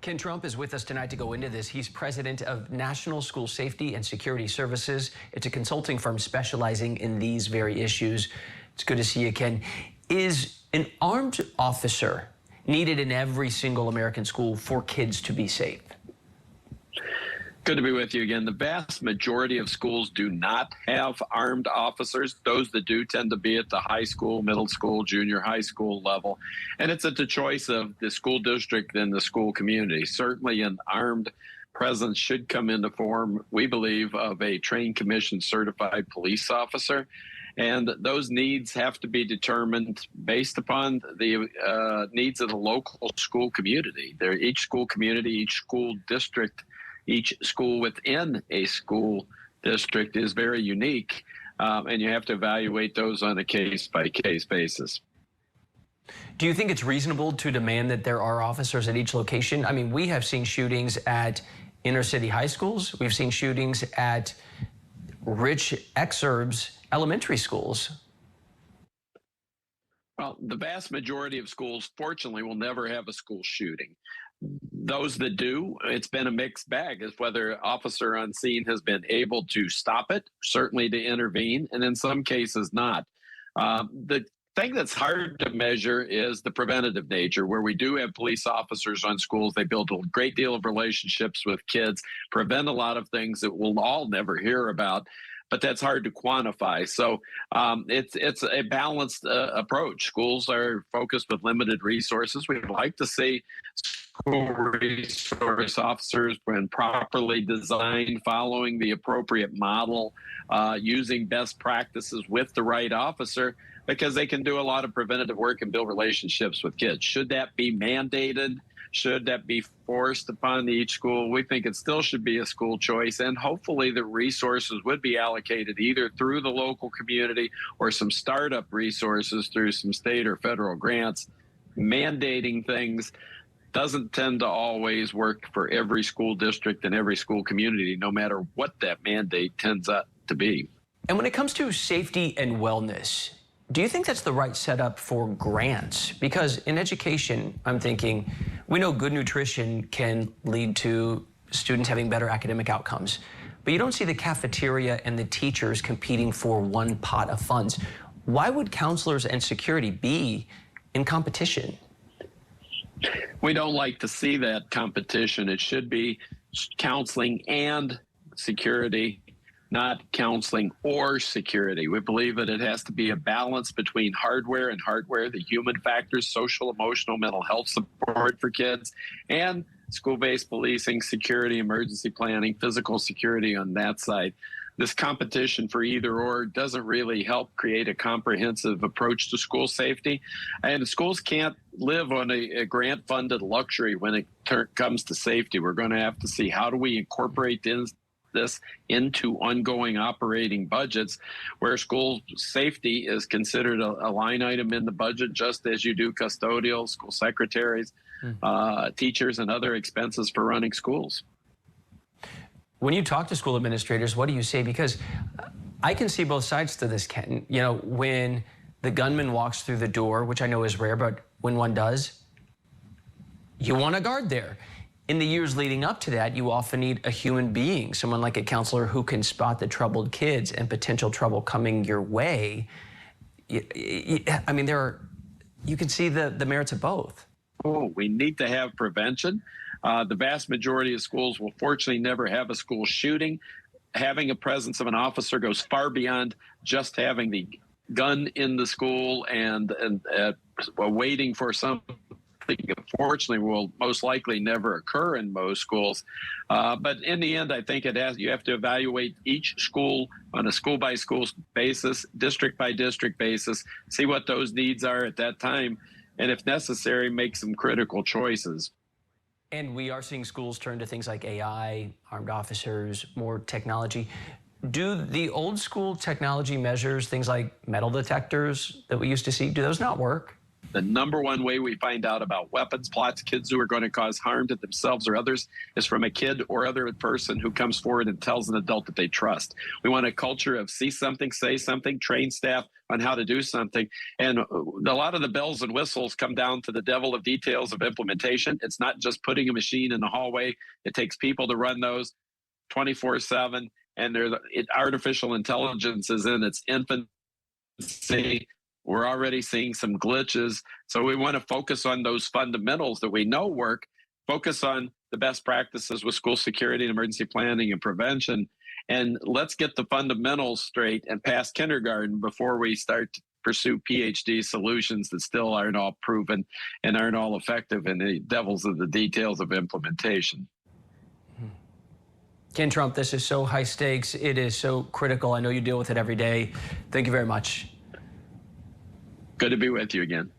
Ken Trump is with us tonight to go into this. He's president of National School Safety and Security Services. It's a consulting firm specializing in these very issues. It's good to see you, Ken. Is an armed officer needed in every single American school for kids to be safe? Good to be with you again. The vast majority of schools do not have armed officers. Those that do tend to be at the high school, middle school, junior high school level. And it's at the choice of the school district and the school community. Certainly an armed presence should come into form, we believe, of a trained, commissioned, certified police officer. And those needs have to be determined based upon the needs of the local school community. Each school community, each school district, each school within a school district is very unique, and you have to evaluate those on a case-by-case basis. Do you think it's reasonable to demand that there are officers at each location? I mean, we have seen shootings at inner city high schools. We've seen shootings at rich exurbs elementary schools. Well, the vast majority of schools, fortunately, will never have a school shooting. Those that do, it's been a mixed bag as whether officer on scene has been able to stop it, certainly to intervene, and in some cases not. The thing that's hard to measure is the preventative nature, where we do have police officers on schools. They build a great deal of relationships with kids, prevent a lot of things that we'll all never hear about. But that's hard to quantify. So it's a balanced approach. Schools are focused with limited resources. We'd like to see school resource officers, when properly designed, following the appropriate model, using best practices with the right officer, because they can do a lot of preventative work and build relationships with kids. Should that be mandated? Should that be forced upon each school? We think it still should be a school choice, and hopefully the resources would be allocated either through the local community or some startup resources through some state or federal grants. Mandating things doesn't tend to always work for every school district and every school community, no matter what that mandate tends out to be. And when it comes to safety and wellness, do you think that's the right setup for grants? Because in education, I'm thinking, we know good nutrition can lead to students having better academic outcomes, but you don't see the cafeteria and the teachers competing for one pot of funds. Why would counselors and security be in competition? We don't like to see that competition. It should be counseling and security, not counseling or security. We believe that it has to be a balance between hardware and hardware, the human factors, social, emotional, mental health support for kids, and school-based policing, security, emergency planning, physical security on that side. This competition for either or doesn't really help create a comprehensive approach to school safety. And schools can't live on a grant-funded luxury when it comes to safety. We're going to have to see, how do we incorporate this into ongoing operating budgets, where school safety is considered a line item in the budget, just as you do custodial, school secretaries, teachers, and other expenses for running schools. When you talk to school administrators, what do you say? Because I can see both sides to this, Ken. You know, when the gunman walks through the door, which I know is rare, but when one does, you want a guard there. In the years leading up to that, you often need a human being, someone like a counselor who can spot the troubled kids and potential trouble coming your way. I mean, you can see the merits of both. Oh, we need to have prevention. The vast majority of schools will fortunately never have a school shooting. Having a presence of an officer goes far beyond just having the gun in the school and waiting for something. Unfortunately, will most likely never occur in most schools. But in the end, I think you have to evaluate each school on a school-by-school basis, district-by-district basis, see what those needs are at that time, and if necessary, make some critical choices. And we are seeing schools turn to things like AI, armed officers, more technology. Do the old school technology measures, things like metal detectors that we used to see, do those not work? The number one way we find out about weapons plots, kids who are going to cause harm to themselves or others, is from a kid or other person who comes forward and tells an adult that they trust. We want a culture of see something, say something, train staff on how to do something. And a lot of the bells and whistles come down to the devil of details of implementation. It's not just putting a machine in the hallway. It takes people to run those 24/7. And artificial intelligence is in its infancy. We're already seeing some glitches. So we want to focus on those fundamentals that we know work, focus on the best practices with school security and emergency planning and prevention. And let's get the fundamentals straight and past kindergarten before we start to pursue PhD solutions that still aren't all proven and aren't all effective in the devils of the details of implementation. Ken Trump, this is so high stakes. It is so critical. I know you deal with it every day. Thank you very much. Good to be with you again.